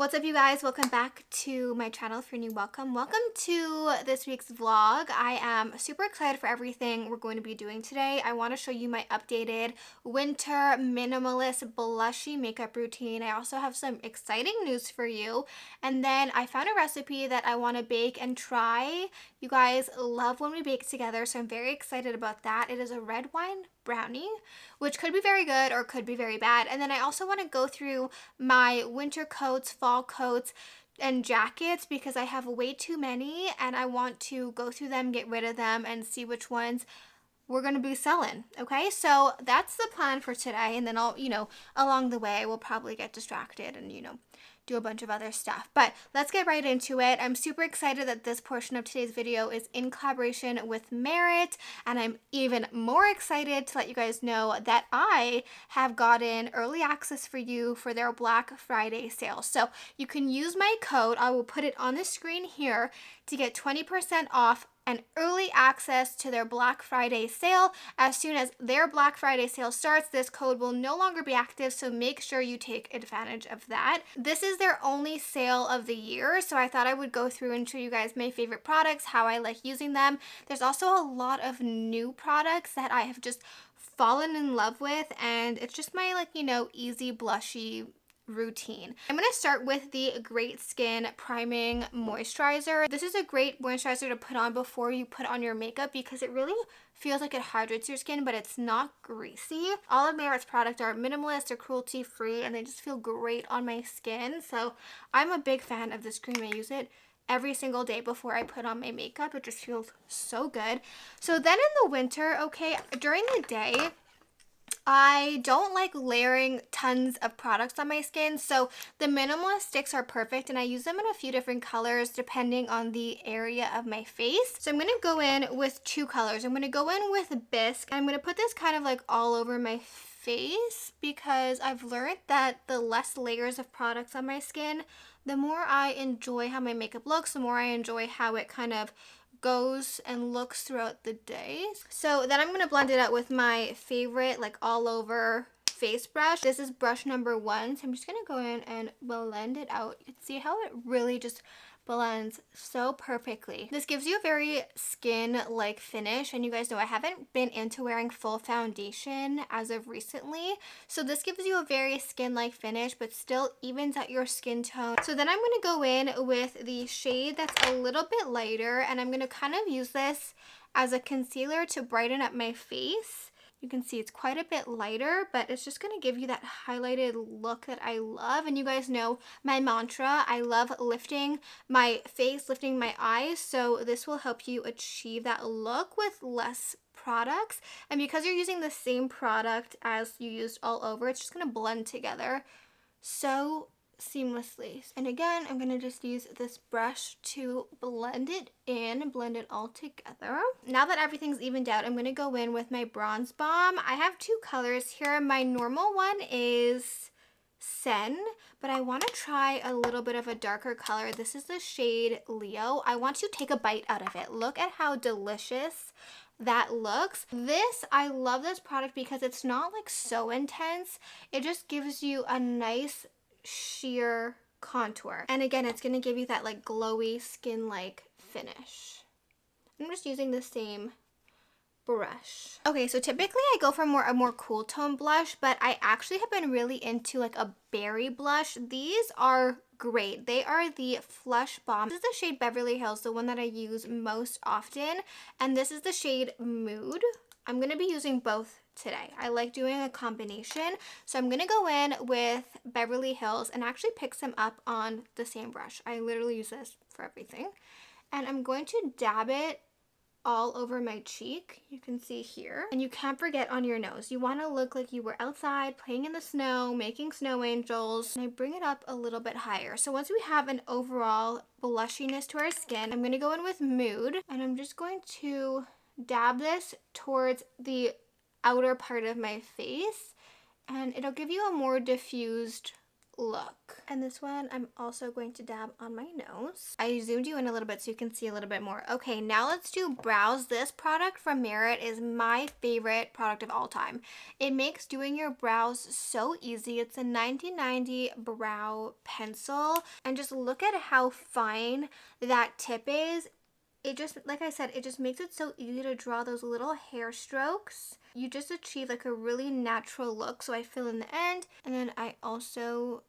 What's up, you guys? Welcome back to my channel. If you're new, welcome. Welcome to this week's vlog. I am super excited for everything we're going to be doing today. I want to show you my updated winter minimalist blushy makeup routine. I also have some exciting news for you. And then I found a recipe that I want to bake and try. You guys love when we bake together, so I'm very excited about that. It is a red wine brownie, which could be very good or could be very bad. And then I also want to go through my winter coats, fall coats, and jackets because I have way too many and I want to go through them, get rid of them, and see which ones we're going to be selling. Okay, so that's the plan for today. And then I'll, along the way, we'll probably get distracted and, do a bunch of other stuff. But let's get right into it. I'm super excited that this portion of today's video is in collaboration with Merit, and I'm even more excited to let you guys know that I have gotten early access for you for their Black Friday sale. So you can use my code, I will put it on the screen here, to get 20% off and early access to their Black Friday sale. As soon as their Black Friday sale starts, this code will no longer be active, so make sure you take advantage of that. This is their only sale of the year, so I thought I would go through and show you guys my favorite products, how I like using them. There's also a lot of new products that I have just fallen in love with, and it's just my easy blushy routine. I'm going to start with the Great Skin Priming Moisturizer. This is a great moisturizer to put on before you put on your makeup because it really feels like it hydrates your skin, but it's not greasy. All of Merit's products are minimalist, they're cruelty free, and they just feel great on my skin. So I'm a big fan of this cream. I use it every single day before I put on my makeup. It just feels so good. So then in the winter, during the day, I don't like layering tons of products on my skin, so the minimalist sticks are perfect, and I use them in a few different colors depending on the area of my face. So I'm going to go in with two colors. I'm going to go in with Bisque, and I'm going to put this kind of like all over my face because I've learned that the less layers of products on my skin, the more I enjoy how my makeup looks, the more I enjoy how it kind of goes and looks throughout the day. So then I'm going to blend it out with my favorite all over face brush. This is brush number 1. So I'm just going to go in and blend it out. You can see how it really just blends so perfectly. This gives you a very skin-like finish, and you guys know I haven't been into wearing full foundation as of recently, so this gives you a very skin-like finish but still evens out your skin tone. So then I'm going to go in with the shade that's a little bit lighter, and I'm going to kind of use this as a concealer to brighten up my face. You can see it's quite a bit lighter, but it's just going to give you that highlighted look that I love. And you guys know my mantra, I love lifting my face, lifting my eyes. So this will help you achieve that look with less products. And because you're using the same product as you used all over, it's just going to blend together so seamlessly. And again, I'm going to just use this brush to blend it in, blend it all together. Now that everything's evened out, I'm going to go in with my bronze bomb. I have two colors here. My normal one is Sen, but I want to try a little bit of a darker color. This is the shade Leo. I want to take a bite out of it. Look at how delicious that looks. I love this product because it's not so intense. It just gives you a nice sheer contour, and again, it's going to give you that glowy skin-like finish. I'm just using the same brush. Okay, so typically I go for a more cool tone blush, but I actually have been really into a berry blush. These are great. They are the Flush Bomb. This is the shade Beverly Hills, the one that I use most often, and this is the shade Mood. I'm going to be using both today. I like doing a combination, so I'm going to go in with Beverly Hills and actually pick some up on the same brush. I literally use this for everything, and I'm going to dab it all over my cheek. You can see here, and you can't forget on your nose. You want to look like you were outside playing in the snow, making snow angels. And I bring it up a little bit higher. So once we have an overall blushiness to our skin, I'm going to go in with Mood, and I'm just going to dab this towards the outer part of my face, and it'll give you a more diffused look. And this one I'm also going to dab on my nose. I zoomed you in a little bit so you can see a little bit more. Okay, now let's do brows. This product from Merit is my favorite product of all time. It makes doing your brows so easy. It's a 1990 brow pencil, and just look at how fine that tip is. It just, like I said, it just makes it so easy to draw those little hair strokes. You just achieve like a really natural look. So I fill in the end, and then I also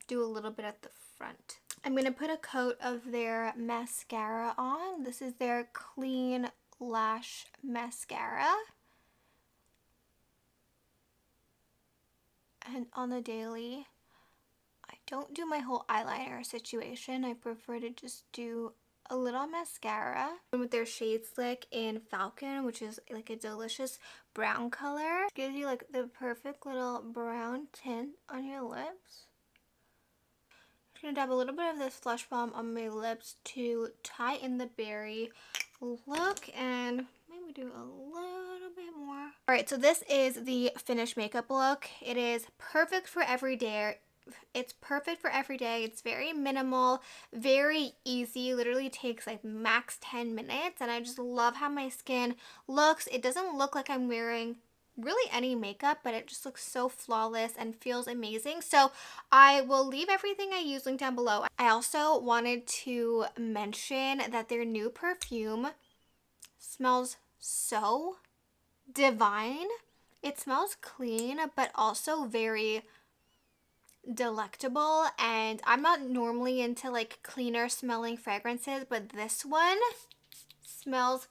do a little bit at the front. I'm gonna put a coat of their mascara on. This is their Clean Lash Mascara. And on the daily, I don't do my whole eyeliner situation. I prefer to just do a little mascara. With their Shade Slick in Falcon, which is like a delicious brown color. Gives you like the perfect little brown tint on your lips. I'm gonna dab a little bit of this Flush Balm on my lips to tie in the berry look, and maybe do a little bit more. All right, so this is the finished makeup look. It is perfect for every day. It's perfect for every day. It's very minimal, very easy. Literally takes like max 10 minutes, and I just love how my skin looks. It doesn't look like I'm wearing really any makeup, but it just looks so flawless and feels amazing. So I will leave everything I use linked down below. I also wanted to mention that their new perfume smells so divine. It smells clean, but also very delectable, and I'm not normally into like cleaner smelling fragrances, but this one smells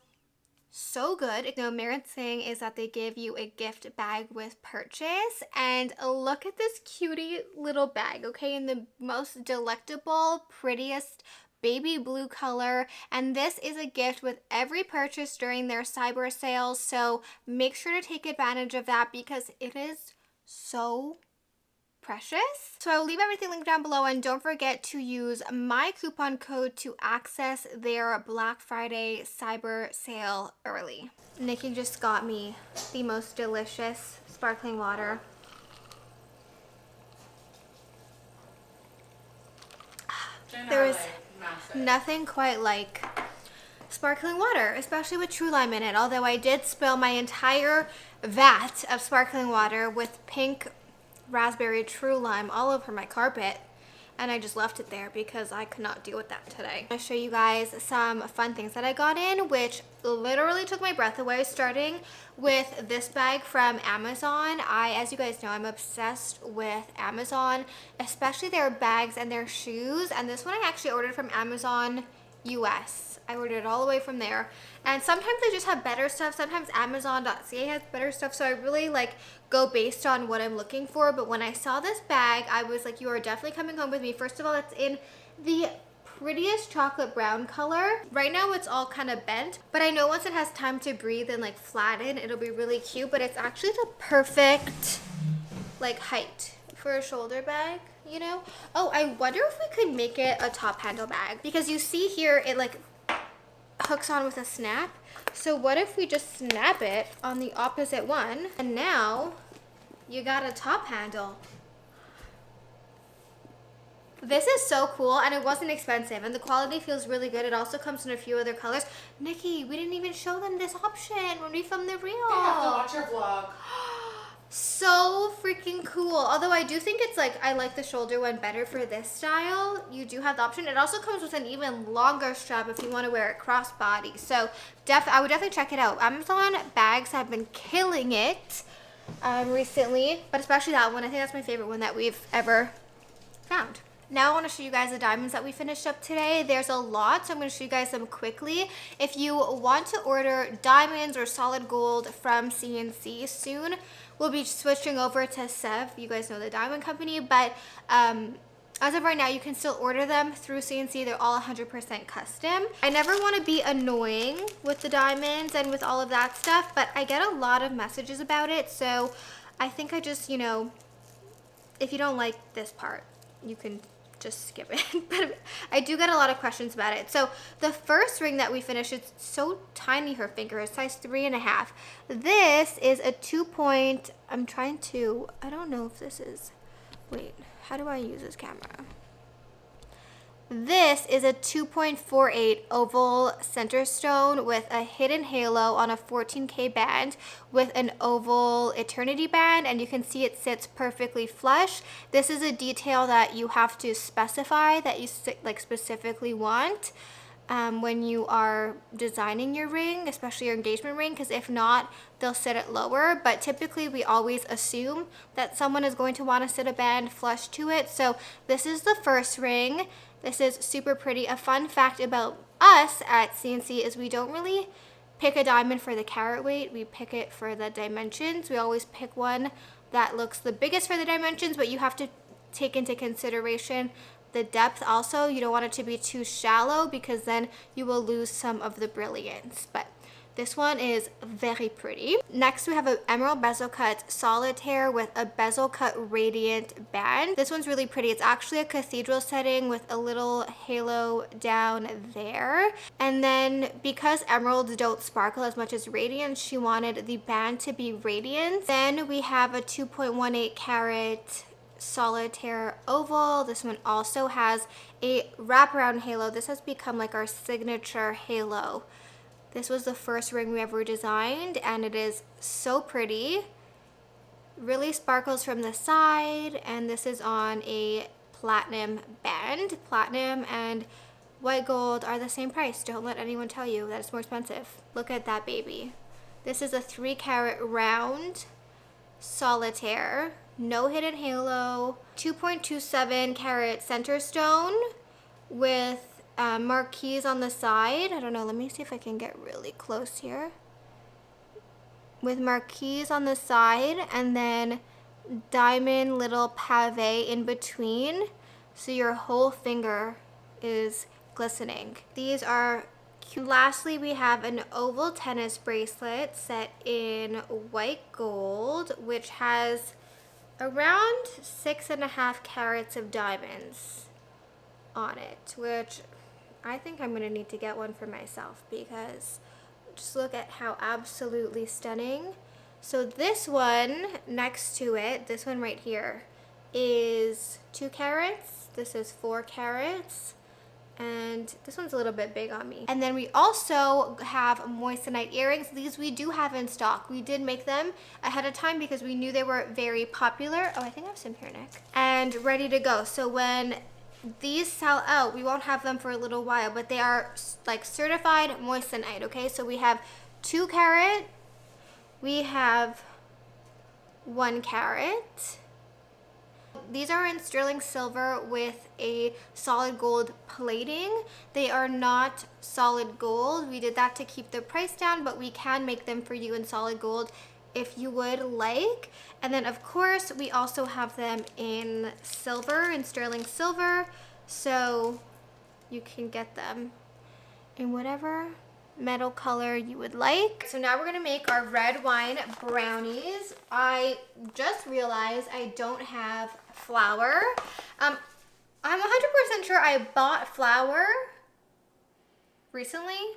so good. You know, Merit's thing is that they give you a gift bag with purchase, and look at this cutie little bag, okay, in the most delectable, prettiest baby blue color, and this is a gift with every purchase during their cyber sales, so make sure to take advantage of that because it is so precious. So I will leave everything linked down below, and don't forget to use my coupon code to access their Black Friday cyber sale early. Nikki just got me the most delicious sparkling water. There is nothing quite like sparkling water, especially with True Lime in it, although I did spill my entire vat of sparkling water with pink raspberry True Lime all over my carpet, and I just left it there because I could not deal with that today. I'll show you guys some fun things that I got in, which literally took my breath away, starting with this bag from Amazon. As you guys know, I'm obsessed with Amazon, especially their bags and their shoes, and this one I actually ordered from Amazon US. I ordered it all the way from there, and sometimes they just have better stuff. Sometimes Amazon.ca has better stuff, so I really like go based on what I'm looking for. But when I saw this bag, I was like, you are definitely coming home with me. First of all, it's in the prettiest chocolate brown color. Right now it's all kind of bent, but I know once it has time to breathe and like flatten, it'll be really cute. But it's actually the perfect like height for a shoulder bag, you know? Oh, I wonder if we could make it a top handle bag, because you see here it like hooks on with a snap. So what if we just snap it on the opposite one, and now you got a top handle. This is so cool, and it wasn't expensive, and the quality feels really good. It also comes in a few other colors. Nikki, we didn't even show them this option when we filmed the reel. They have to watch our vlog. So freaking cool. Although I do think it's like, I like the shoulder one better for this style. You do have the option. It also comes with an even longer strap if you want to wear it crossbody. So I would definitely check it out. Amazon bags have been killing it recently, but especially that one. I think that's my favorite one that we've ever found. Now I want to show you guys the diamonds that we finished up today. There's a lot, so I'm going to show you guys them quickly. If you want to order diamonds or solid gold from CNC soon, we'll be switching over to Sev. You guys know the diamond company, but as of right now, you can still order them through CNC. They're all 100% custom. I never want to be annoying with the diamonds and with all of that stuff, but I get a lot of messages about it, so I think I just, you know, if you don't like this part, you can just skip it. But I do get a lot of questions about it. So the first ring that we finished, it's so tiny, her finger is size 3.5. This is a 2 point, I don't know if this is, wait, how do I use this camera? This is a 2.48 oval center stone with a hidden halo on a 14K band with an oval eternity band, and you can see it sits perfectly flush. This is a detail that you have to specify that you specifically want when you are designing your ring, especially your engagement ring, because if not, they'll sit it lower. But typically we always assume that someone is going to want to sit a band flush to it. So this is the first ring. This is super pretty. A fun fact about us at CNC is we don't really pick a diamond for the carat weight. We pick it for the dimensions. We always pick one that looks the biggest for the dimensions, but you have to take into consideration the depth also. You don't want it to be too shallow because then you will lose some of the brilliance. But this one is very pretty. Next, we have an emerald bezel cut solitaire with a bezel cut radiant band. This one's really pretty. It's actually a cathedral setting with a little halo down there. And then because emeralds don't sparkle as much as radiant, she wanted the band to be radiant. Then we have a 2.18 carat solitaire oval. This one also has a wraparound halo. This has become like our signature halo. This was the first ring we ever designed, and it is so pretty. Really sparkles from the side, and this is on a platinum band. Platinum and white gold are the same price. Don't let anyone tell you that it's more expensive. Look at that baby. This is a 3 carat round solitaire, no hidden halo, 2.27 carat center stone with marquise on the side. I don't know, let me see if I can get really close here. With marquise on the side and then diamond little pave in between, so your whole finger is glistening. These are cute. Lastly, we have an oval tennis bracelet set in white gold, which has around 6.5 carats of diamonds on it, which I think I'm gonna need to get one for myself because just look at how absolutely stunning. So this one next to it, this one right here, is 2 carats. This is 4 carats. And this one's a little bit big on me. And then we also have moissanite earrings. These we do have in stock. We did make them ahead of time because we knew they were very popular. Oh, I think I have some here, Nick. And ready to go. So when these sell out, we won't have them for a little while, but they are like certified moissanite, okay? So we have 2 carat, we have 1 carat. These are in sterling silver with a solid gold plating. They are not solid gold. We did that to keep the price down, but we can make them for you in solid gold if you would like. And then of course we also have them in silver, in sterling silver, so you can get them in whatever metal color you would like. So now we're gonna make our red wine brownies. I just realized I don't have flour. I'm 100% sure I bought flour recently,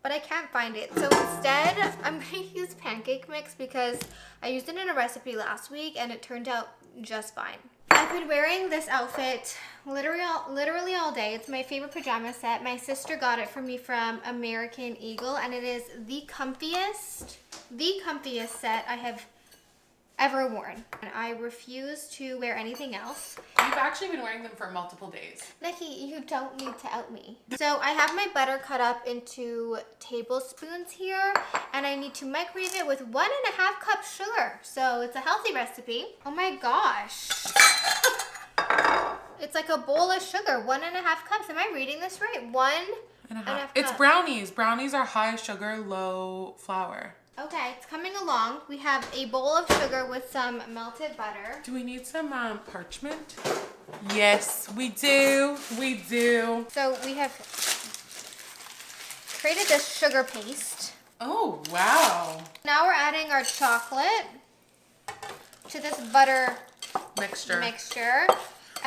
but I can't find it. So instead, I'm gonna use pancake mix because I used it in a recipe last week and it turned out just fine. I've been wearing this outfit literally all day. It's my favorite pajama set. My sister got it for me from American Eagle, and it is the comfiest set I have ever worn. And I refuse to wear anything else. You've actually been wearing them for multiple days. Nikki, you don't need to out me. So I have my butter cut up into tablespoons here, and I need to microwave it with 1.5 cups sugar. So it's a healthy recipe. Oh my gosh. It's like a bowl of sugar, 1.5 cups. Am I reading this right? 1.5 cups. It's brownies. Brownies are high sugar, low flour. Okay, it's coming along. We have a bowl of sugar with some melted butter. Do we need some parchment? Yes, we do. We do. So we have created this sugar paste. Oh, wow. Now we're adding our chocolate to this butter mixture.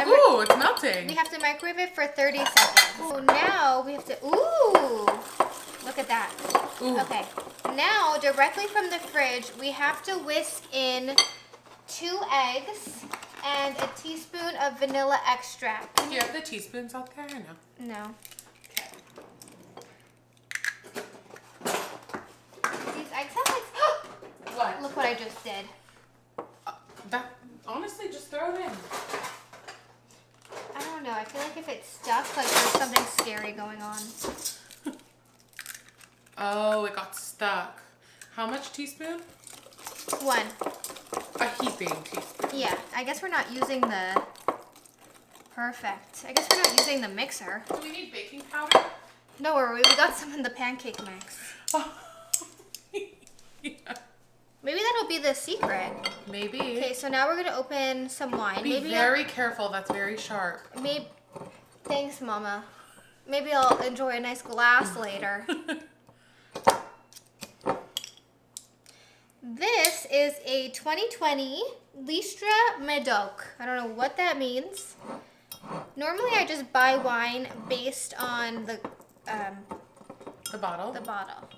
Ooh, it's melting. We have to microwave it for 30 seconds. So now we have to, ooh, look at that. Ooh. Okay, now directly from the fridge, we have to whisk in 2 eggs and a teaspoon of vanilla extract. Do you have the teaspoons out there or no? No. Okay. These eggs have like, What? look what I just did. That, honestly, just throw it in. I don't know, I feel like if it's stuck, like there's something scary going on. Oh, it got stuck. How much teaspoon? 1. A heaping teaspoon. Yeah, I guess we're not using the, perfect. I guess we're not using the mixer. Do we need baking powder? No worry, we got some in the pancake mix. Oh. Yeah. Maybe that'll be the secret. Maybe. Okay, so now we're gonna open some wine. Be Maybe very careful. That's very sharp. maybe. Thanks, Mama. Maybe I'll enjoy a nice glass later. This is a 2020 Listra Medoc. I don't know what that means. Normally, I just buy wine based on the bottle. the bottle.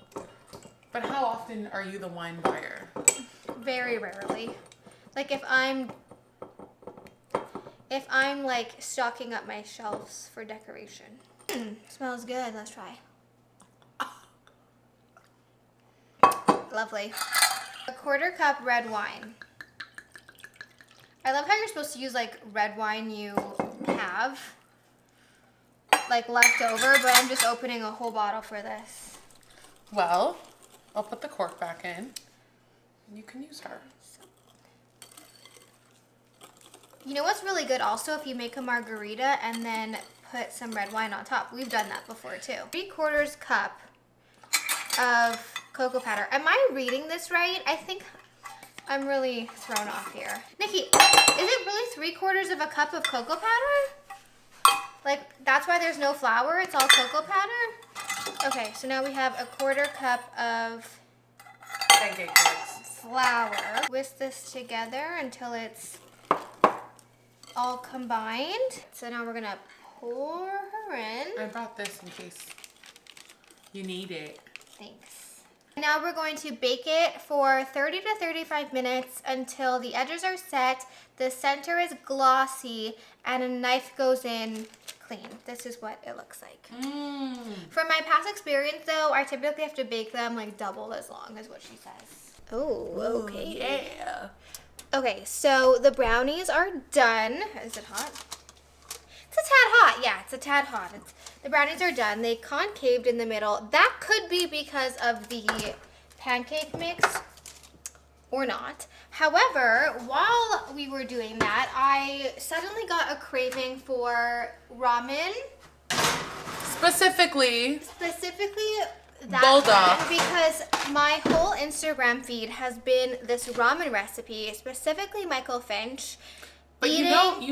But how often are you the wine buyer? Very rarely. Like if I'm like stocking up my shelves for decoration. Smells good. Let's try. Lovely. A 1/4 cup red wine. I love how you're supposed to use like red wine you have like left over, but I'm just opening a whole bottle for this. Well, I'll put the cork back in. And you can use her. You know what's really good also if you make a margarita and then put some red wine on top. We've done that before too. 3/4 cup of cocoa powder. Am I reading this right? I think I'm really thrown off here. Nikki, is it really 3/4 of a cup of cocoa powder? Like that's why there's no flour, it's all cocoa powder? Okay, so now we have a 1/4 cup of Pancake mix. flour. Whisk this together until it's all combined. So now we're gonna pour her in. I brought this in case you need it. Thanks. Now we're going to bake it for 30 to 35 minutes until the edges are set, the center is glossy, and a knife goes in clean. This is what it looks like. From my past experience though, I typically have to bake them like double as long as what she says. Oh, okay. Yeah. Okay, so the brownies are done. Is it hot? It's a tad hot. Yeah, it's a tad hot. The brownies are done. They concaved in the middle. That could be because of the pancake mix or not. However, while we were doing that, I suddenly got a craving for ramen. Specifically That Bulldog. one, because my whole Instagram feed has been this ramen recipe, specifically Michael Finch. But you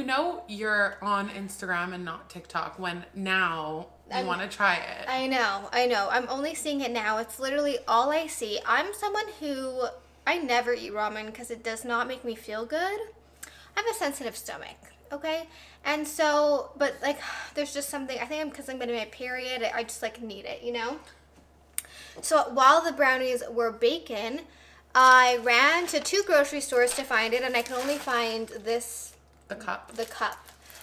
know you're on Instagram and not TikTok when now you want to try it. I know. I'm only seeing it now. It's literally all I see. I'm someone who, I never eat ramen because it does not make me feel good. I have a sensitive stomach, okay? And so, but like, there's just something, I think because I'm going to my period, I just like need it, you know? So while the brownies were baking, I ran to 2 grocery stores to find it, and I could only find this. The cup.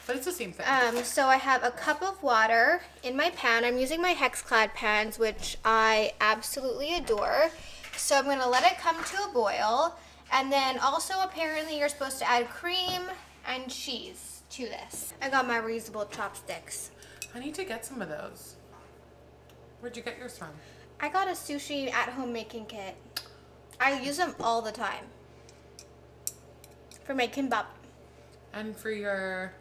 But it's the same thing. So I have a cup of water in my pan. I'm using my Hexclad pans, which I absolutely adore. So I'm going to let it come to a boil. And then also apparently you're supposed to add cream and cheese to this. I got my reusable chopsticks. I need to get some of those. Where'd you get yours from? I got a sushi at-home making kit. I use them all the time for my kimbap. And for your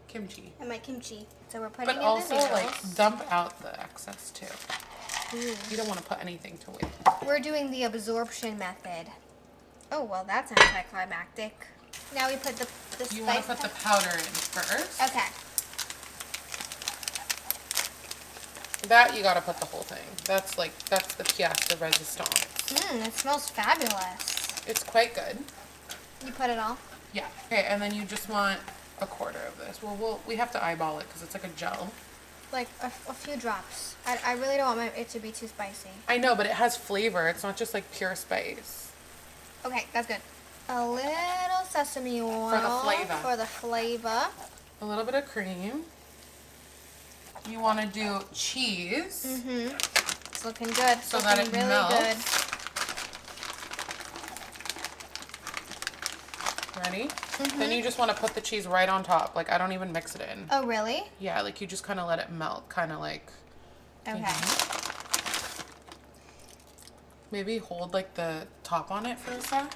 kimchi. And my kimchi. So we're putting But in also, the noodles. like, dump out the excess, too. You don't want to put anything to waste. We're doing the absorption method. Oh, well, that's anticlimactic. Now we put the spice. You want to put the powder in first. Okay. That you got to put the whole thing. That's the pièce de résistance. It smells fabulous. It's quite good. You put it all? Yeah. Okay, and then you just want a quarter of this. Well, we have to eyeball it because it's like a gel. Like a few drops. I really don't want it to be too spicy. I know, but it has flavor. It's not just like pure spice. Okay, that's good. A little sesame oil. For the flavor. For the flavor. A little bit of cream. You want to do cheese. Mm-hmm. It's looking good. So that it really melts. good. Ready? Then you just want to put the cheese right on top. Like, I don't even mix it in. Oh, really? Yeah, like you just kind of let it melt. Kind of like... Okay. Maybe hold like the top on it for a sec.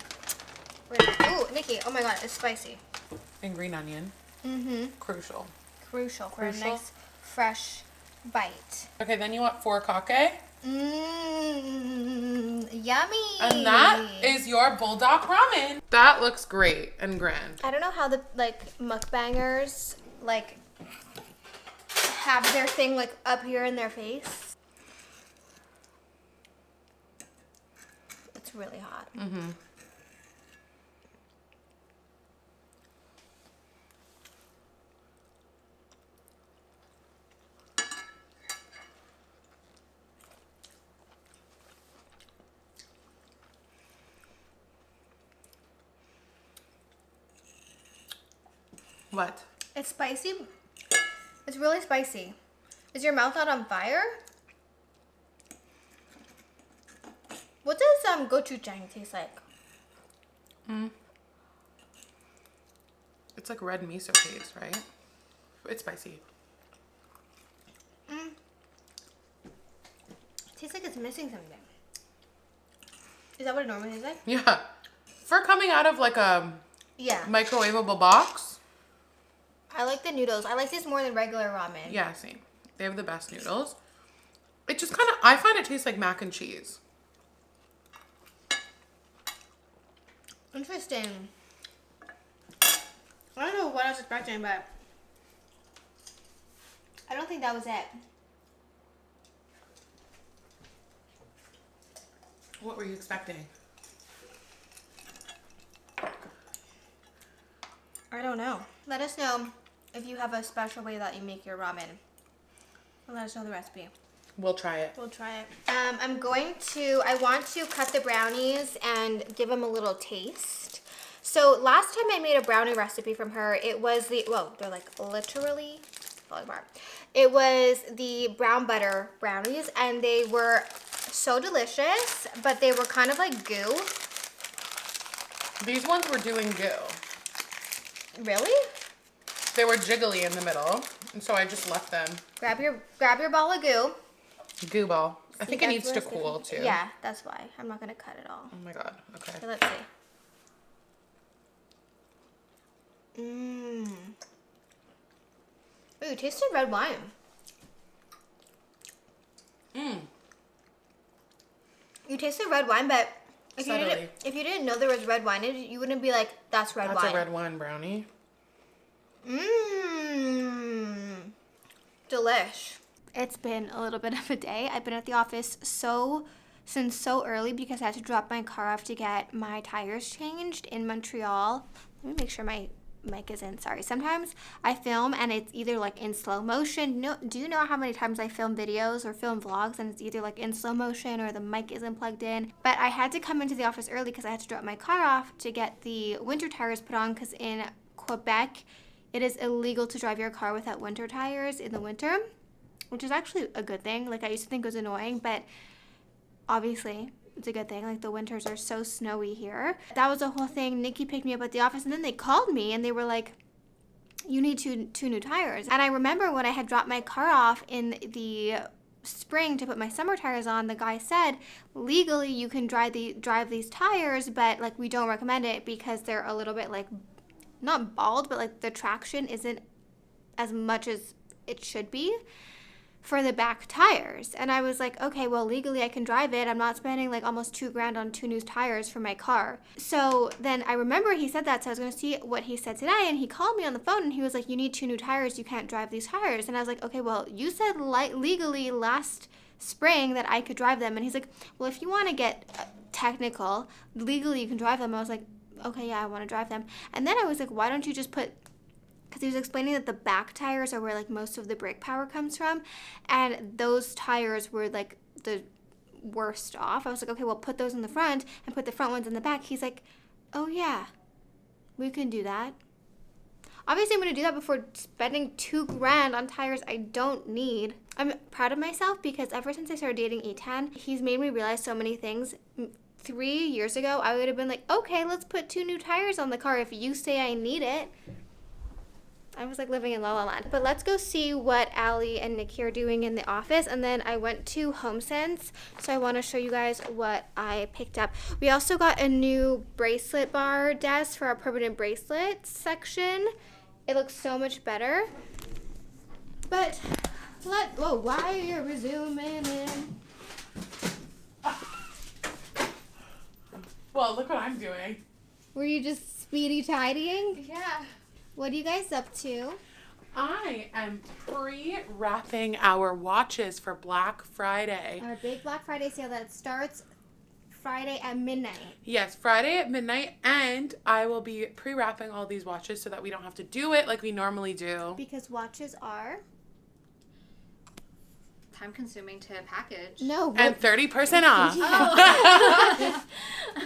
Ooh, Nikki, oh my god, it's spicy. And green onion. Mm-hmm. Crucial. Crucial for a nice, fresh bite. Okay, then you want furikake. Yummy. And that is your bulldog ramen. That looks great and grand. I don't know how the mukbangers have their thing up here in their face. It's really hot. Mm-hmm. What? It's spicy. It's really spicy. Is your mouth not on fire? What does gochujang taste like? It's like red miso paste, right? It's spicy. Tastes like it's missing something. Is that what it normally tastes like? Yeah. For coming out of like a Yeah. microwavable box. I like the noodles. I like this more than regular ramen. Yeah, same. They have the best noodles. It just kind of, I find it tastes like mac and cheese. Interesting. I don't know what I was expecting, but I don't think that was it. What were you expecting? I don't know. Let us know if you have a special way that you make your ramen. And let us know the recipe. We'll try it. We'll try it. I want to cut the brownies and give them a little taste. So last time I made a brownie recipe from her, it was they're like literally falling apart. It was the brown butter brownies, and they were so delicious, but they were kind of like goo. These ones were doing goo. Really? They were jiggly in the middle, and so I just left them. Grab your ball of goo. Goo ball. I See, think it that's needs what to it's different. cool too. Yeah, that's why. I'm not gonna cut it all. Oh my god. Okay. Okay, let's see. Mmm. Ooh, tasted red wine. Mmm. You tasted red wine, but if Subtly. you didn't know there was red wine in it, you wouldn't be like, that's red wine. That's a red wine brownie. Mmm. Delish. It's been a little bit of a day. I've been at the office since so early because I had to drop my car off to get my tires changed in Montreal. Let me make sure my mic is in. Sorry. Sometimes I film and it's either like in slow motion. No, do you know how many times I film videos or film vlogs and it's either like in slow motion or the mic isn't plugged in? But I had to come into the office early because I had to drop my car off to get the winter tires put on, because in Quebec, it is illegal to drive your car without winter tires in the winter, which is actually a good thing. Like, I used to think it was annoying, but obviously it's a good thing. Like, the winters are so snowy here. That was a whole thing. Nikki picked me up at the office, and then they called me and they were like, you need two new tires. And I remember when I had dropped my car off in the spring to put my summer tires on, the guy said legally you can drive these tires, but like we don't recommend it because they're a little bit like not bald, but like the traction isn't as much as it should be for the back tires. And I was like, okay, well, legally I can drive it. I'm not spending like almost $2,000 on 2 new tires for my car. So then I remember he said that, so I was going to see what he said today, and he called me on the phone and he was like, you need 2 new tires. You can't drive these tires. And I was like, okay, well, you said legally last spring that I could drive them. And he's like, well, if you want to get technical, legally you can drive them. I was like, okay, yeah, I want to drive them. And then I was like, why don't you just put because he was explaining that the back tires are where like most of the brake power comes from, and those tires were like the worst off. I was like, okay, well, put those in the front and put the front ones in the back. He's like, oh yeah, we can do that. Obviously, I'm going to do that before spending $2,000 on tires I don't need. I'm proud of myself because ever since I started dating Ethan, he's made me realize so many things. 3 years ago, I would have been like, okay, let's put 2 new tires on the car if you say I need it. I was like living in La La Land. But let's go see what Allie and Nikki are doing in the office. And then I went to Homesense, so I want to show you guys what I picked up. We also got a new bracelet bar desk for our permanent bracelets section. It looks so much better. But whoa, why are you zooming in? Well, look what I'm doing. Were you just speedy tidying? Yeah. What are you guys up to? I am pre-wrapping our watches for Black Friday. Our big Black Friday sale that starts Friday at midnight. Yes, Friday at midnight, and I will be pre-wrapping all these watches so that we don't have to do it like we normally do. Because watches are... time consuming to package. No. And 30% off. Yeah.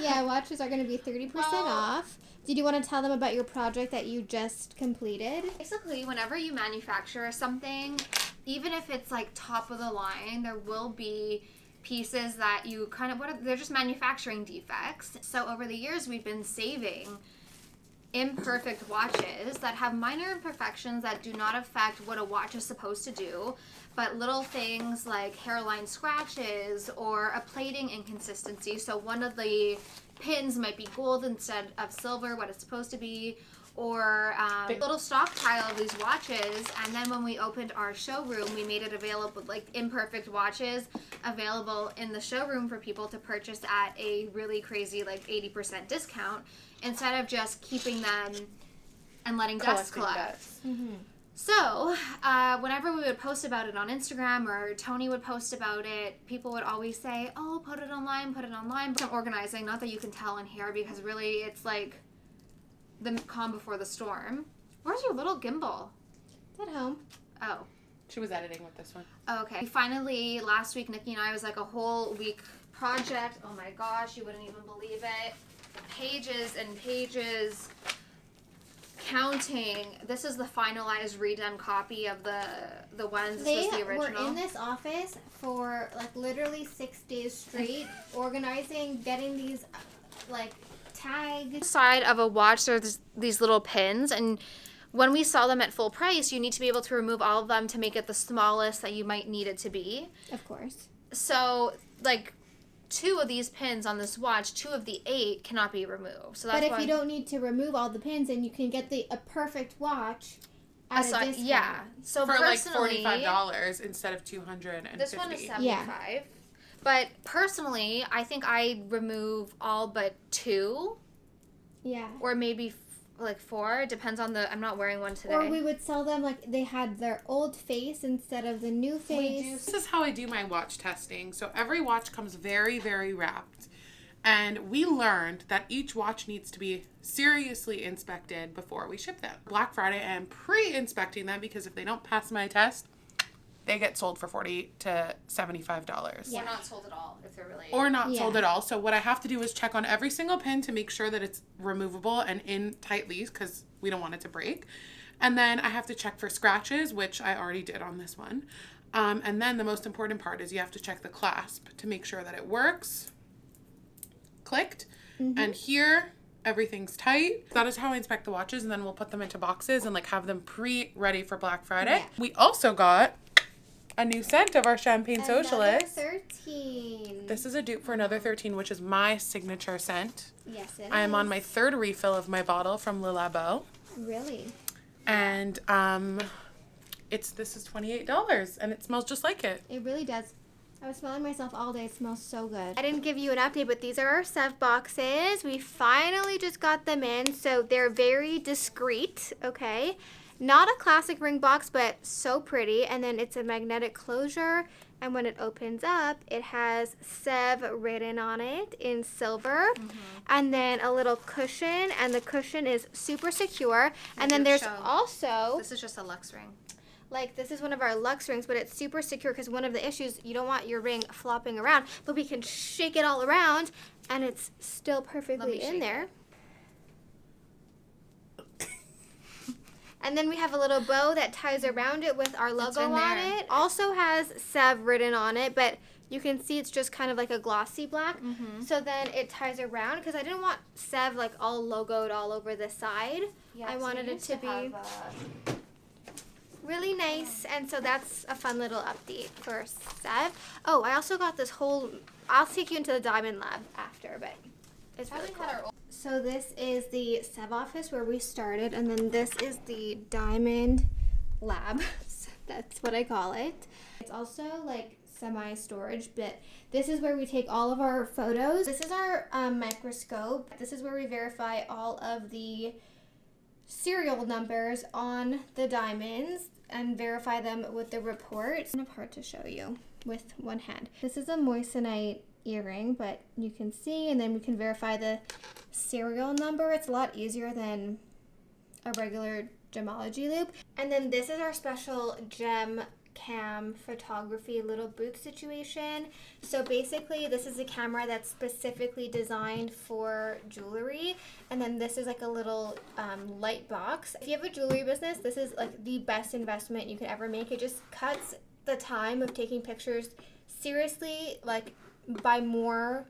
Yeah, watches are going to be 30% Well- off. Did you want to tell them about your project that you just completed? Basically, whenever you manufacture something, even if it's like top of the line, there will be pieces that you kind of, they're just manufacturing defects. So over the years, we've been saving imperfect watches that have minor imperfections that do not affect what a watch is supposed to do, but little things like hairline scratches or a plating inconsistency. So one of the pins might be gold instead of silver, what it's supposed to be, or a little stockpile of these watches. And then when we opened our showroom, we made it available, like imperfect watches available in the showroom for people to purchase at a really crazy like 80% discount instead of just keeping them and letting dust collect. Mm-hmm. So, whenever we would post about it on Instagram or Tony would post about it, people would always say, oh, put it online. But I'm organizing, not that you can tell in here, because really it's like the calm before the storm. Where's your little gimbal? At home. Oh. She was editing with this one. Okay. Finally, last week, Nikki and I was like a whole week project. Oh my gosh, you wouldn't even believe it. Pages and pages. Counting. This is the finalized redone copy of the ones. They This was the original. were in this office for like literally 6 days straight, organizing, getting these like tags. Side of a watch, there's these little pins, and when we sell them at full price, you need to be able to remove all of them to make it the smallest that you might need it to be. Of course. So, like, 2 of these pins on this watch, 2 of the 8 cannot be removed. So that's But if why you don't need to remove all the pins, and you can get a perfect watch at a discount. yeah. So For like personally, $45 instead of $250. this one is $75. Yeah. But personally, I think I remove all but 2, Yeah. or maybe like 4. It depends on I'm not wearing one today. Or we would sell them like they had their old face instead of the new face. This is how I do my watch testing. So every watch comes very, very wrapped. And we learned that each watch needs to be seriously inspected before we ship them. Black Friday, I am pre-inspecting them because if they don't pass my test, they get sold for $40 to $75. Or not sold at all if they're really... Or not Yeah. sold at all. So what I have to do is check on every single pin to make sure that it's removable and in tightly because we don't want it to break. And then I have to check for scratches, which I already did on this one. And then the most important part is you have to check the clasp to make sure that it works. Clicked. Mm-hmm. And here, everything's tight. That is how I inspect the watches, and then we'll put them into boxes and like have them pre-ready for Black Friday. Yeah. We also got a new scent of our Champagne Another Socialist. 13. This is a dupe for Another 13, which is my signature scent. Yes, it I am on is. my 3rd refill of my bottle from Le Labo. Really? And this is $28 and it smells just like it. It really does. I was smelling myself all day. It smells so good. I didn't give you an update, but these are our Sev boxes. We finally just got them in, so they're very discreet, okay? Not a classic ring box, but so pretty. And then it's a magnetic closure. And when it opens up, it has Sev written on it in silver. And then a little cushion. And the cushion is super secure. And then there's also... This is just a luxe ring. Like, this is one of our luxe rings, but it's super secure because one of the issues, you don't want your ring flopping around. But we can shake it all around, and it's still perfectly in there. And then we have a little bow that ties around it with our logo on it. Also has Sev written on it, but you can see it's just kind of like a glossy black. So then it ties around because I didn't want Sev like all logoed all over the side. Yeah, I wanted it to be really nice, and so that's a fun little update for Sev. Oh, I also got this whole, I'll take you into the diamond lab after, but it's really cool. So this is the Sev office where we started, and then this is the diamond lab. That's what I call it. It's also like semi-storage, but this is where we take all of our photos. This is our microscope. This is where we verify all of the serial numbers on the diamonds and verify them with the report. It's kind of hard to show you with one hand. This is a moissanite earring, but you can see, and then we can verify the serial number. It's a lot easier than a regular gemology loop. And then this is our special gem cam photography little booth situation. So basically this is a camera that's specifically designed for jewelry, and then this is like a little light box. If you have a jewelry business, this is like the best investment you could ever make. It just cuts the time of taking pictures seriously like by more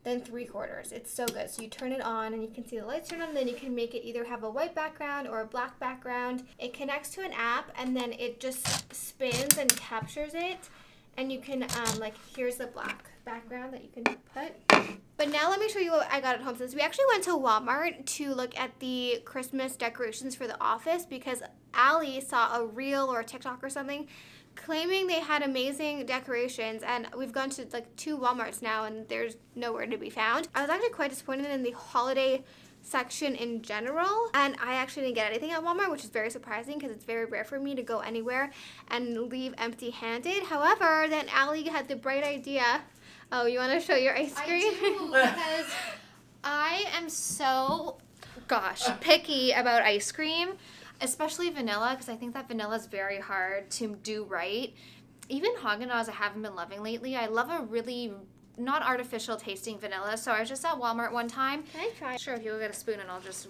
than 3/4. It's so good. So you turn it on and you can see the lights turn on, and then you can make it either have a white background or a black background. It connects to an app, and then it just spins and captures it, and you can like, here's the black background that you can put. But now let me show you what I got at Homesense. We actually went to Walmart to look at the Christmas decorations for the office because Allie saw a reel or a TikTok or something claiming they had amazing decorations, and we've gone to like 2 Walmarts now and there's nowhere to be found. I was actually quite disappointed in the holiday section in general, and I actually didn't get anything at Walmart, which is very surprising because it's very rare for me to go anywhere and leave empty-handed. However, then Allie had the bright idea. Oh, you want to show your ice cream? I do, because I am so, picky about ice cream. Especially vanilla, because I think that vanilla is very hard to do right. Even Haagen-Dazs I haven't been loving lately. I love a really not artificial tasting vanilla. So I was just at Walmart one time. Can I try? Sure, if you'll get a spoon and I'll just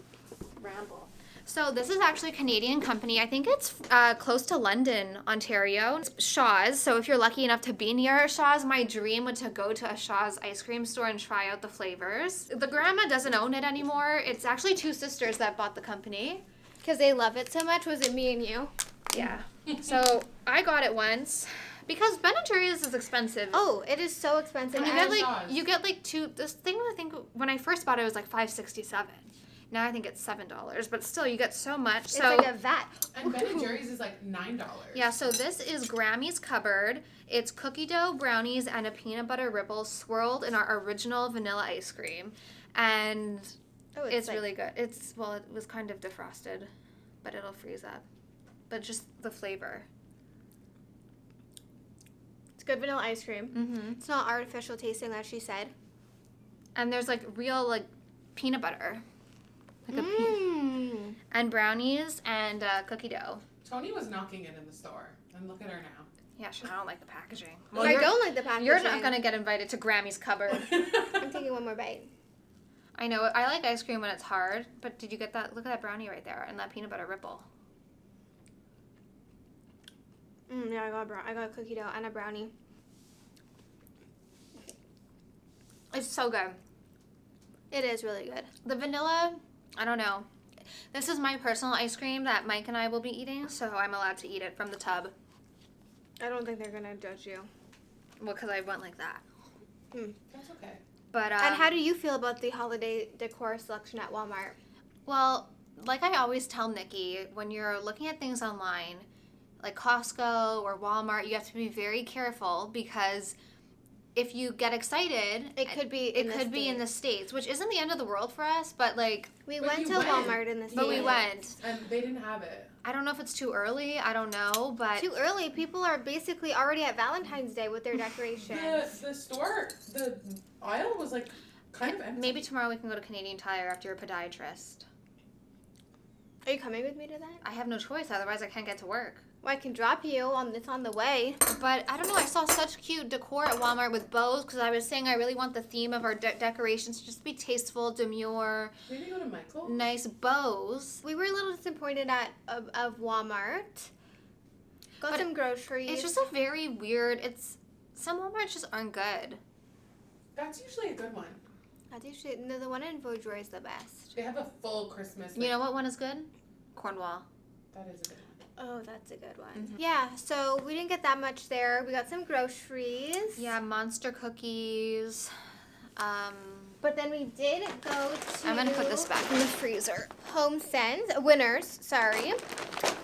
ramble. So this is actually a Canadian company. I think it's close to London, Ontario. It's Shaw's. So if you're lucky enough to be near Shaw's, my dream would to go to a Shaw's ice cream store and try out the flavors. The grandma doesn't own it anymore. It's actually 2 sisters that bought the company. Because they love it so much. Was it me and you? Yeah. So I got it once because Ben & Jerry's is expensive. Oh, it is so expensive. And you get like 2. This thing I think when I first bought it was like $5.67. Now I think it's $7, but still you get so much. It's like a vat. And Ben & Jerry's is like $9. Yeah. So this is Grammy's Cupboard. It's cookie dough, brownies, and a peanut butter ripple swirled in our original vanilla ice cream, and it's like, really good. It was kind of defrosted, but it'll freeze up. But just the flavor. It's good vanilla ice cream. Mm-hmm. It's not artificial tasting, like she said. And there's like real like peanut butter. Like and brownies and cookie dough. Tony was knocking it in the store, and look at her now. Yeah, sure. I don't like the packaging. Well, I don't like the packaging. You're not gonna get invited to Grammy's Cupboard. I'm taking one more bite. I know. I like ice cream when it's hard, but did you get that? Look at that brownie right there and that peanut butter ripple. Yeah, I got a cookie dough and a brownie. It's so good. It is really good. The vanilla, I don't know. This is my personal ice cream that Mike and I will be eating, so I'm allowed to eat it from the tub. I don't think they're gonna judge you. Well, because I went like that. That's okay. But and how do you feel about the holiday decor selection at Walmart? Well, like I always tell Nikki, when you're looking at things online, like Costco or Walmart, you have to be very careful because if you get excited, it could be in the States, which isn't the end of the world for us, but like we went to Walmart in the States. But we went. And they didn't have it. I don't know if it's too early. I don't know, but Too early. People are basically already at Valentine's Day with their decorations. The store, the aisle was like kind of empty. maybe tomorrow we can go to Canadian Tire after your podiatrist. Are you coming with me to that? I have no choice, otherwise I can't get to work. Well, I can drop you on. It's on the way. But I don't know, I saw such cute decor at Walmart with bows because I was saying I really want the theme of our decorations to just be tasteful, demure, Maybe go to Michael's? nice bows. We were a little disappointed of Walmart. Got But some groceries. It's just a very weird, some Walmarts just aren't good. That's usually a good one. That's usually no, the one in Vaudreuil is the best. They have a full Christmas. You know what one is good? Cornwall. That is a good one. Oh, that's a good one. Yeah, so we didn't get that much there. We got some groceries. Yeah, Monster cookies. But then we did go to... I'm gonna put this back in the freezer. Homesense, Winners, sorry.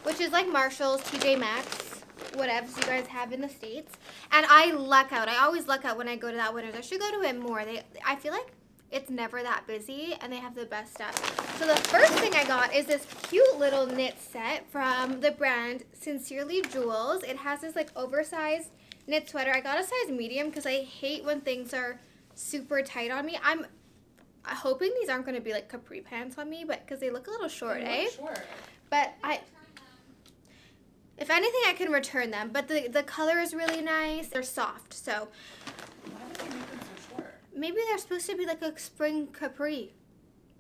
Which is like Marshall's, TJ Maxx, whatever you guys have in the States. And I luck out. I always luck out when I go to that Winners. I should go to it more. I feel like it's never that busy and they have the best stuff. So the first thing I got is this cute little knit set from the brand Sincerely Jules. It has this like oversized knit sweater. I got a size medium because I hate when things are super tight on me. I'm hoping these aren't going to be like capri pants on me, but because they look a little short, Short. But if anything, I can return them. But the color is really nice. They're soft, so Why did they make them so short? maybe they're supposed to be like a spring capri.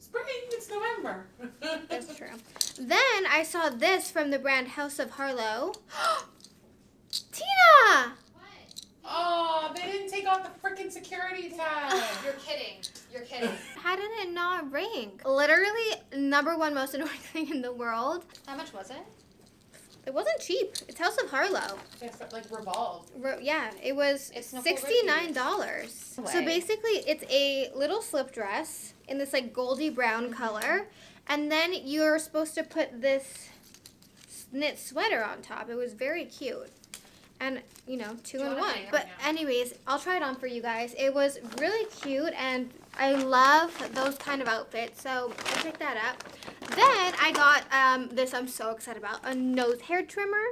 Spring, it's November. That's true. Then I saw this from the brand House of Harlow. Tina! Oh, they didn't take off the freaking security tag. You're kidding. You're kidding. How did it not ring? Literally ~1 most annoying thing in the world. How much was it? It wasn't cheap. It's House of Harlow. It's like revolved. Yeah, it was It's Nicole $69. So Way. basically, it's a little slip dress in this like goldy brown color, and then you're supposed to put this knit sweater on top. It was very cute, and you know, 2 in wanna 1. hang it But right now? anyways, I'll try it on for you guys. It was really cute, and I love those kind of outfits. So I picked that up. Then I got this. I'm so excited about a nose hair trimmer.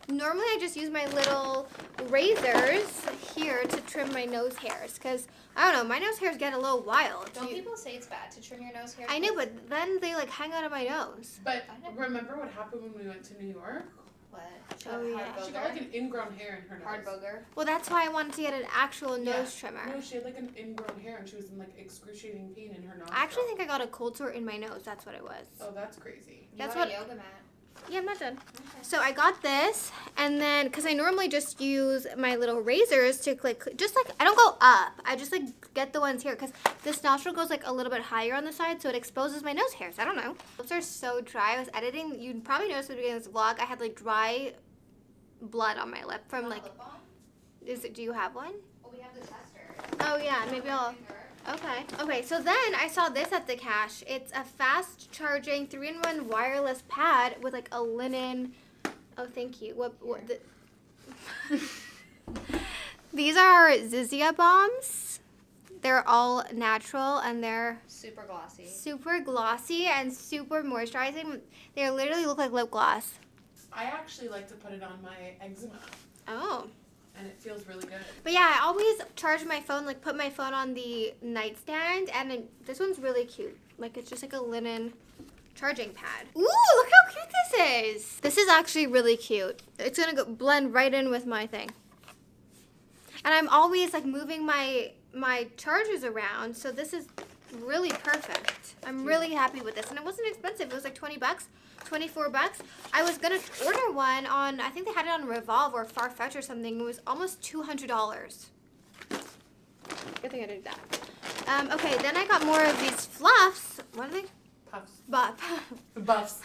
Normally I just use my little razors here to trim my nose hairs because I don't know, my nose hairs get a little wild. Don't people say it's bad to trim your nose hair? I know, but then they like hang out of my nose. But remember what happened when we went to New York? What? Oh, yeah. She got like an ingrown hair in her nose. Hard booger. Well, that's why I wanted to get an actual nose trimmer. No, she had like an ingrown hair and she was in like excruciating pain in her nose. I actually think I got a cold sore in my nose. That's what it was. Oh, that's crazy. That's You got what- a yoga mat. Yeah, I'm not done. So I got this, and then because I normally just use my little razors to just like I don't go up. I just like get the ones here because this nostril goes like a little bit higher on the side, so it exposes my nose hairs. I don't know. Lips are so dry. I was editing. You probably noticed at the beginning of this vlog. I had like dry blood on my lip from like. Lip balm? Do you have one? Oh, we have the tester. Oh yeah, maybe I'll. Okay, so then I saw this at the cash. It's a fast charging 3-in-1 wireless pad with like a linen. Oh, thank you. What the... These are Zizia bombs. They're all natural and they're Super glossy. super glossy and super moisturizing. They literally look like lip gloss. I actually like to put it on my eczema Oh. and it feels really good. But yeah, I always charge my phone, like put my phone on the nightstand, and then this one's really cute. Like it's just like a linen charging pad. Ooh, look how cute this is. This is actually really cute. It's gonna go blend right in with my thing. And I'm always like moving my chargers around, so this is really perfect. I'm really happy with this, and it wasn't expensive. It was like $20, $24. I was gonna order one on, I think they had it on Revolve or Farfetch or something. It was almost $200. Good thing I did that. Okay, then I got more of these fluffs. What are they? Puffs. Buffs. Buffs.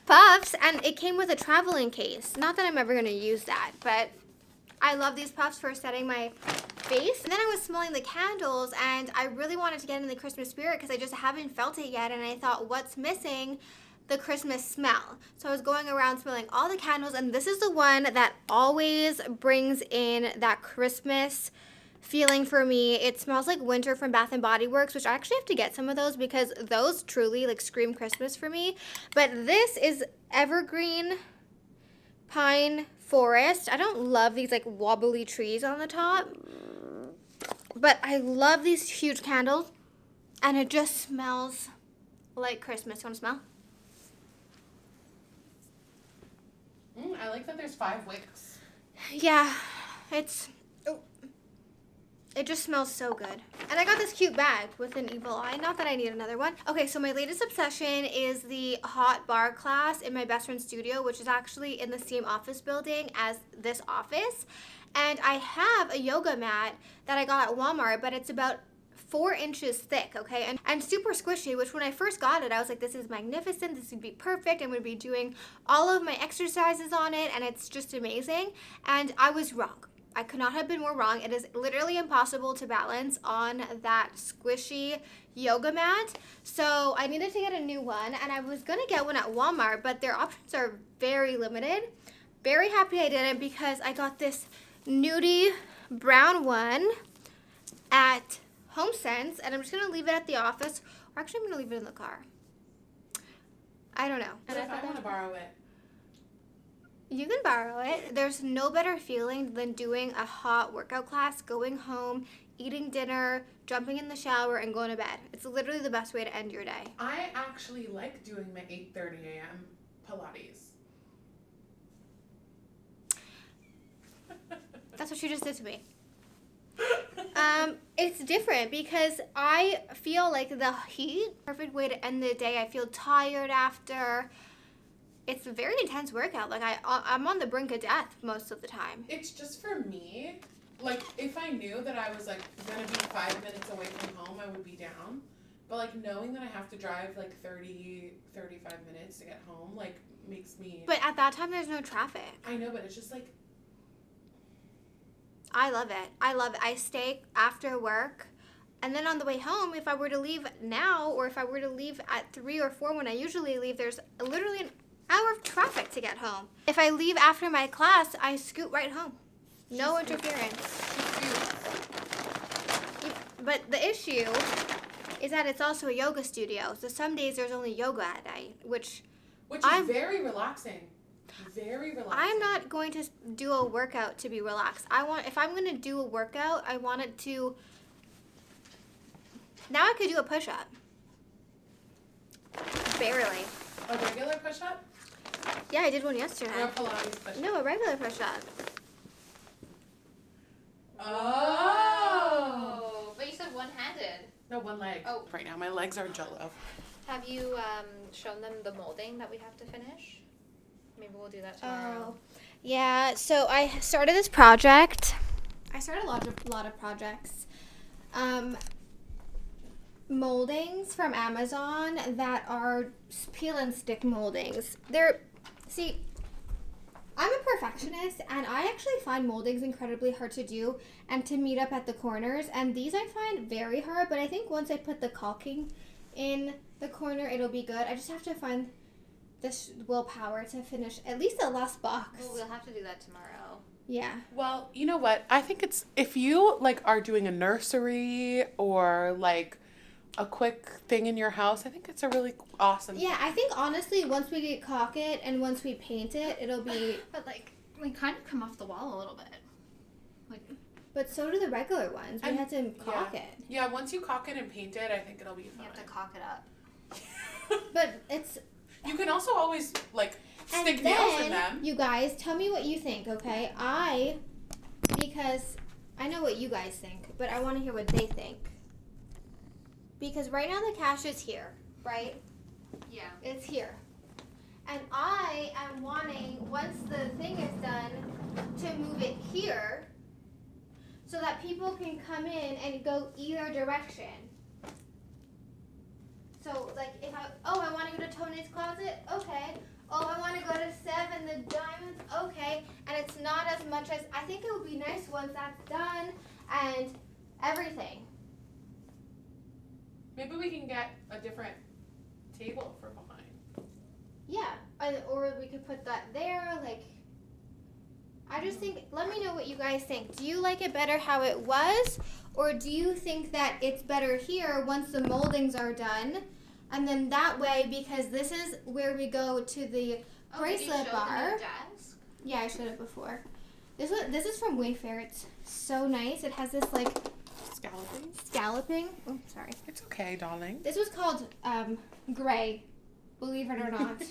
Puffs, and it came with a traveling case. Not that I'm ever gonna use that, but I love these puffs for setting my face. And then I was smelling the candles, and I really wanted to get in the Christmas spirit because I just haven't felt it yet, and I thought, what's missing? The Christmas smell. So I was going around smelling all the candles, and this is the one that always brings in that Christmas feeling for me. It smells like winter from Bath and Body Works, which I actually have to get some of those because those truly like scream Christmas for me. But this is evergreen pine forest. I don't love these like wobbly trees on the top, but I love these huge candles, and it just smells like Christmas. You want to smell? I like that there's 5 wicks. Yeah, it just smells so good. And I got this cute bag with an evil eye. Not that I need another one. Okay, so my latest obsession is the hot bar class in my best friend's studio, which is actually in the same office building as this office. And I have a yoga mat that I got at Walmart, but it's about 4 inches thick, okay, and super squishy, which when I first got it, I was like, this is magnificent, this would be perfect, I'm going to be doing all of my exercises on it, and it's just amazing, and I was wrong. I could not have been more wrong. It is literally impossible to balance on that squishy yoga mat, so I needed to get a new one, and I was going to get one at Walmart, but their options are very limited. Very happy I didn't because I got this nudie brown one at Homesense, and I'm just going to leave it at the office, or actually I'm going to leave it in the car. I don't know. What if I want to borrow it? You can borrow it. There's no better feeling than doing a hot workout class, going home, eating dinner, jumping in the shower, and going to bed. It's literally the best way to end your day. I actually like doing my 8:30 a.m. Pilates. That's what you just did to me. It's different because I feel like the heat, perfect way to end the day. I feel tired after. It's a very intense workout. Like I'm on the brink of death most of the time. It's just for me. Like if I knew that I was like gonna be 5 minutes away from home, I would be down. But like knowing that I have to drive like 30, 35 minutes to get home, like makes me. But at that time, there's no traffic. I know, but it's just like. I love it. I love it. I stay after work, and then on the way home, if I were to leave now, or if I were to leave at 3 or 4 when I usually leave, there's literally an hour of traffic to get home. If I leave after my class, I scoot right home. No interference. But the issue is that it's also a yoga studio, so some days there's only yoga at night, which is very relaxing. Very relaxing. I'm not going to do a workout to be relaxed. If I'm going to do a workout, I want it to. Now I could do a push-up. Barely. A regular push-up? Yeah, I did one yesterday. Or a Pilates push-up? No, a regular push-up. Oh. But you said one-handed. No, one leg. Oh. Right now, my legs are jello. Have you shown them the molding that we have to finish? Maybe we'll do that tomorrow. Oh, yeah. So I started this project. I started a lot of projects. Moldings from Amazon that are peel and stick moldings. I'm a perfectionist, and I actually find moldings incredibly hard to do and to meet up at the corners. And these I find very hard, but I think once I put the caulking in the corner, it'll be good. I just have to find this willpower to finish at least the last box. Well, we'll have to do that tomorrow. Yeah. Well, you know what? I think it's if you like are doing a nursery or like a quick thing in your house, I think it's a really awesome Yeah, I think honestly, once we get caulk it and once we paint it, it'll be. But like, we kind of come off the wall a little bit. Like. But so do the regular ones. We had to caulk it. Yeah, once you caulk it and paint it, I think it'll be fine. You have to caulk it up. But it's. You can also always like stick And nails in then, them. you guys, tell me what you think, okay? Because I know what you guys think, but I want to hear what they think. Because right now the cash is here, right? Yeah. It's here. And I am wanting, once the thing is done, to move it here so that people can come in and go either direction. So, like, if I want to go to Tony's Closet, okay. Oh, I want to go to Seven, the Diamonds, okay. And it's not as much as, I think it would be nice once that's done and everything. Maybe we can get a different table for behind. Yeah, or we could put that there, like, I just think, let me know what you guys think. Do you like it better how it was? Or do you think that it's better here once the moldings are done? And then that way, because this is where we go to the bracelet bar. Desk? Yeah, I showed it before. This is from Wayfair. It's so nice. It has this like scalloping. Oh, sorry. It's okay, darling. This was called gray, believe it or not.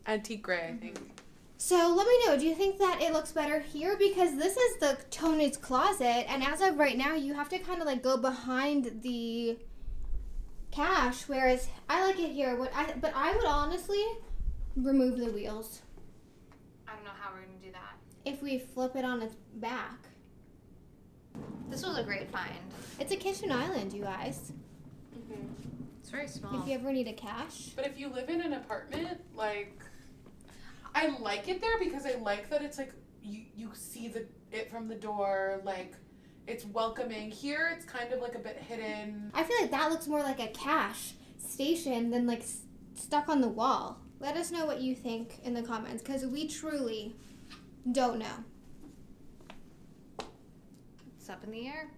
Antique gray, I think. So let me know, do you think that it looks better here? Because this is the Tony's closet, and as of right now, you have to kind of like go behind the cash, whereas I like it here. But I would honestly remove the wheels I don't know how we're going to do that. if we flip it on its back. This was a great find. It's a kitchen island, you guys. It's very small. If you ever need a cash. But if you live in an apartment, like, I like it there because I like that it's like you see it from the door, like it's welcoming. Here it's kind of like a bit hidden. I feel like that looks more like a cash station than like stuck on the wall. Let us know what you think in the comments, because we truly don't know. It's up in the air.